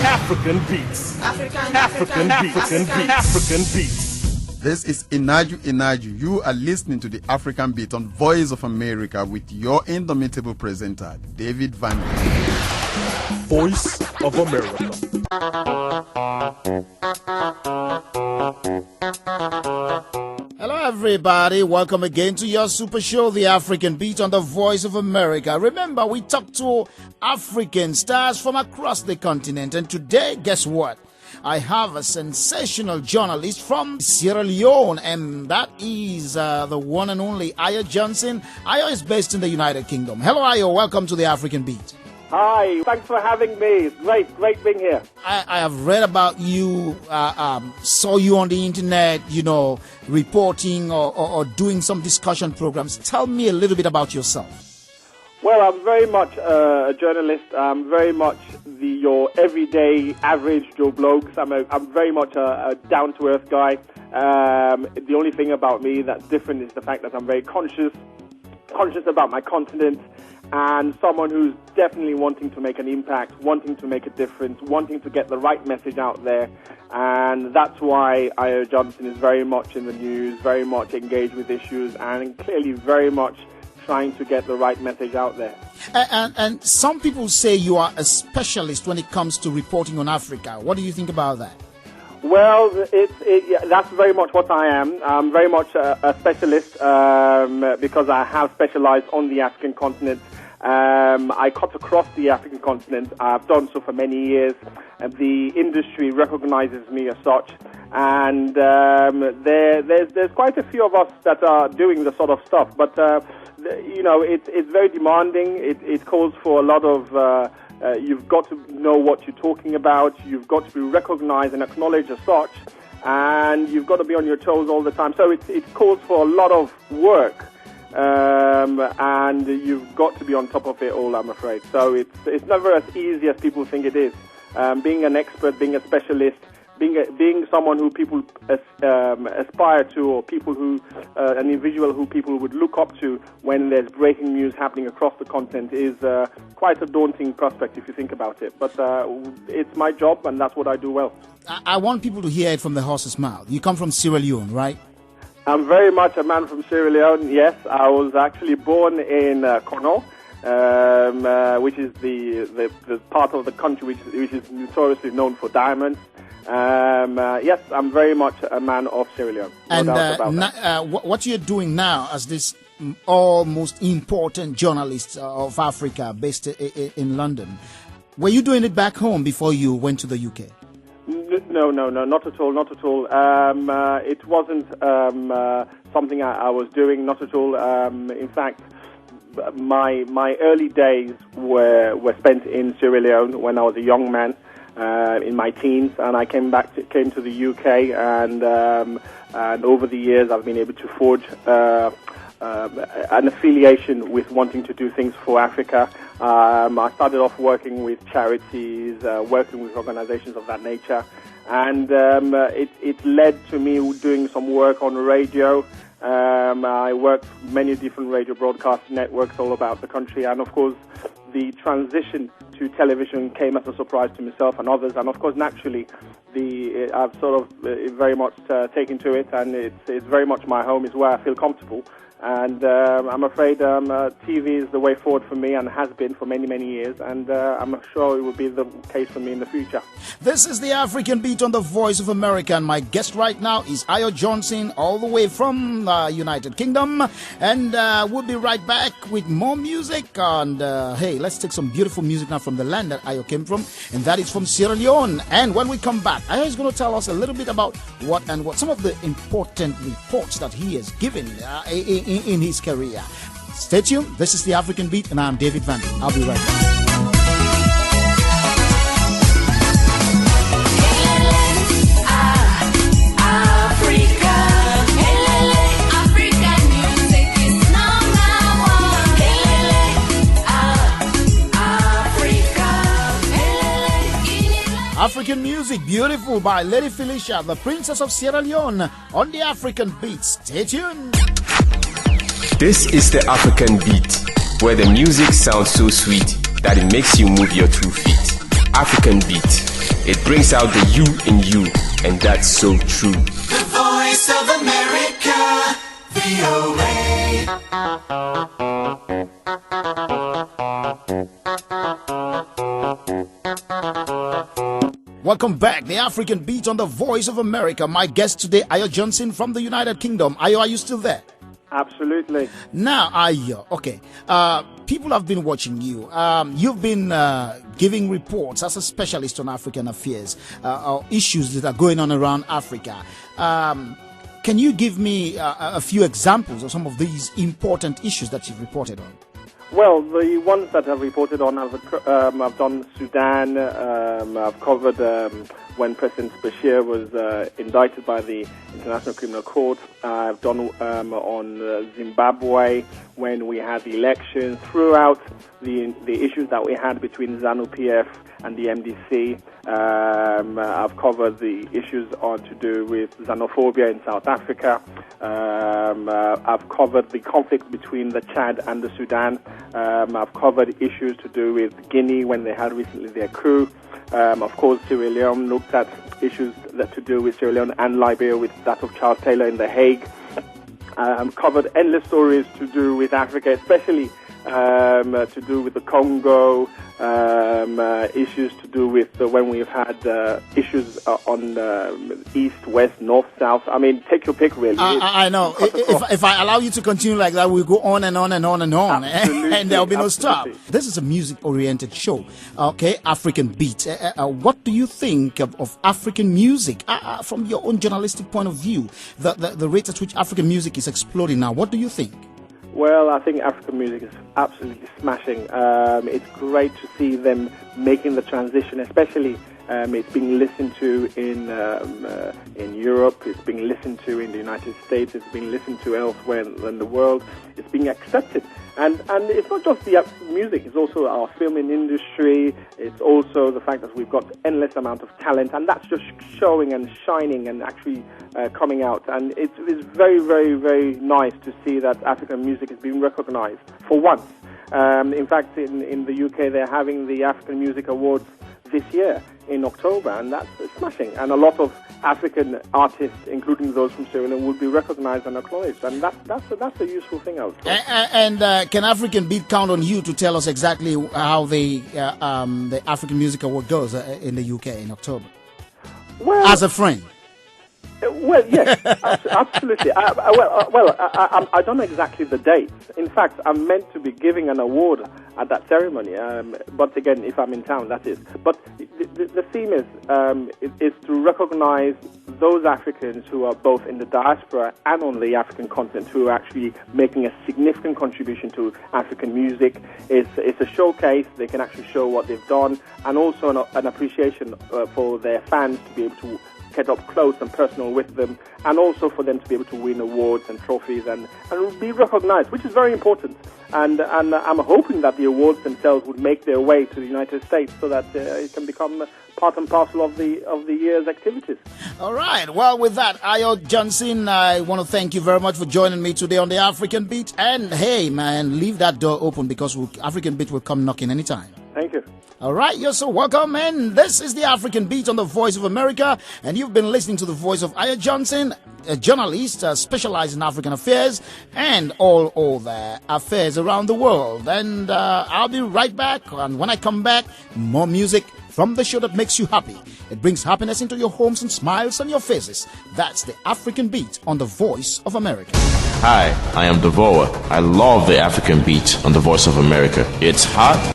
African beats. African beats. This is Inaju. You are listening to the African Beat on Voice of America with your indomitable presenter, David Vandy. Voice of America. Hello everybody, welcome again to your super show, The African Beat on the Voice of America. Remember, we talk to African stars from across the continent, and today, guess what? I have a sensational journalist from Sierra Leone, and that is the one and only Ayo Johnson. Ayo is based in the United Kingdom. Hello Ayo, welcome to The African Beat. Hi, thanks for having me. It's great being here. I have read about you, saw you on the internet, reporting or doing some discussion programs. Tell me a little bit about yourself. Well, I'm very much a journalist. I'm very much your everyday average Joe Bloke. I'm very much a down-to-earth guy. The only thing about me that's different is the fact that I'm very conscious about my continent, and someone who's definitely wanting to make an impact, wanting to make a difference, wanting to get the right message out there. And that's why Ayo Johnson is very much in the news, very much engaged with issues, and clearly very much trying to get the right message out there. And some people say you are a specialist when it comes to reporting on Africa. What do you think about that? Well, that's very much what I am. I'm very much a specialist because I have specialized on the African continent. I cut across the African continent. I've done so for many years. The industry recognizes me as such. And there's quite a few of us that are doing the sort of stuff. But, it's very demanding. It calls for a lot of... you've got to know what you're talking about. You've got to be recognized and acknowledged as such. And you've got to be on your toes all the time. So it calls for a lot of work. And you've got to be on top of it all, I'm afraid. So it's never as easy as people think it is. Being an expert, being a specialist, being someone who people aspire to, or people who an individual who people would look up to when there's breaking news happening across the continent is quite a daunting prospect if you think about it. But it's my job, and that's what I do well. I want people to hear it from the horse's mouth. You come from Sierra Leone, right? I'm very much a man from Sierra Leone. Yes, I was actually born in Kono, which is the part of the country which is notoriously known for diamonds. Yes, I'm very much a man of Sierra Leone. And what you're doing now as this almost important journalist of Africa based in London, were you doing it back home before you went to the UK? No, not at all. It wasn't something I was doing, not at all. In fact, my early days were spent in Sierra Leone when I was a young man. In my teens, and I came to the UK, and over the years I've been able to forge an affiliation with wanting to do things for Africa. I started off working with charities, working with organizations of that nature, and it led to me doing some work on radio. I worked many different radio broadcast networks all about the country, and of course the transition to television came as a surprise to myself and others, and of course naturally I've sort of very much taken to it, and it's very much my home. Is where I feel comfortable. And I'm afraid TV is the way forward for me, and has been for many, many years, and I'm sure it will be the case for me in the future. This is the African Beat on the Voice of America, and my guest right now is Ayo Johnson, all the way from the United Kingdom, and we'll be right back with more music. And hey, let's take some beautiful music now from the land that Ayo came from, and that is from Sierra Leone. And when we come back, Ayo is going to tell us a little bit about what some of the important reports that he has given in his career. Stay tuned. This is the African Beat, and I'm David Vandy. I'll be right back. African music, beautiful, by Lady Felicia, the Princess of Sierra Leone, on the African Beat. Stay tuned. This is the African Beat, where the music sounds so sweet that it makes you move your 2 feet. African Beat, It brings out the you in you, and that's so true. The Voice of America, VOA. Welcome back, the African Beat on the Voice of America. My guest today, Ayo Johnson from the United Kingdom. Ayo, are you still there? Absolutely. Now, Ayo, okay. People have been watching you. You've been giving reports as a specialist on African affairs, or issues that are going on around Africa. Can you give me a few examples of some of these important issues that you've reported on? Well, the ones that I've reported on, I've done Sudan. I've covered when President Bashir was indicted by the International Criminal Court. I've done on Zimbabwe when we had the elections. Throughout the issues that we had between ZANU-PF and the MDC, I've covered the issues to do with xenophobia in South Africa. I've covered the conflict between the Chad and the Sudan. I've covered issues to do with Guinea when they had recently their coup. Of course, Sierra Leone, looked at issues that to do with Sierra Leone and Liberia with that of Charles Taylor in The Hague. Covered endless stories to do with Africa, especially to do with the Congo, issues to do with when we've had issues on east, west, north, south. I mean, take your pick, really. I know. If I allow you to continue like that, we'll go on and on and on and on, and there'll be no stop. This is a music-oriented show, okay? African Beat. What do you think of African music from your own journalistic point of view? The rate at which African music is exploding now. What do you think? Well, I think African music is absolutely smashing. It's great to see them making the transition, especially it's being listened to in Europe, it's being listened to in the United States, it's being listened to elsewhere in the world, it's being accepted. And it's not just the music, it's also our filming industry, it's also the fact that we've got endless amount of talent, and that's just showing and shining and actually coming out. And it's very, very, very nice to see that African music is being recognized for once. In fact, in the UK, they're having the African Music Awards this year in October, and that's smashing. And a lot of African artists, including those from Sierra Leone, will be recognized and acknowledged, and that's a useful thing, I would say. And can African Beat count on you to tell us exactly how the African Music Award goes in the UK in October? Well, as a friend. Well, yes, absolutely. I don't know exactly the dates. In fact, I'm meant to be giving an award at that ceremony. But again, if I'm in town, that is. But the theme is to recognize those Africans who are both in the diaspora and on the African continent who are actually making a significant contribution to African music. It's a showcase. They can actually show what they've done, and also an appreciation for their fans to be able to get up close and personal with them, and also for them to be able to win awards and trophies and be recognized, which is very important. And I'm hoping that the awards themselves would make their way to the United States so that it can become part and parcel of the year's activities. All right. Well, with that, Ayo Johnson, I want to thank you very much for joining me today on the African Beat. And hey, man, leave that door open because African Beat will come knocking anytime. Thank you. All right, you're so welcome, and this is the African Beat on the Voice of America, and you've been listening to the voice of Ayo Johnson, a journalist specialized in African affairs and all the affairs around the world. And I'll be right back, and when I come back, more music from the show that makes you happy. It brings happiness into your homes and smiles on your faces. That's the African Beat on the Voice of America. Hi, I am Devoa. I love the African Beat on the Voice of America. It's hot.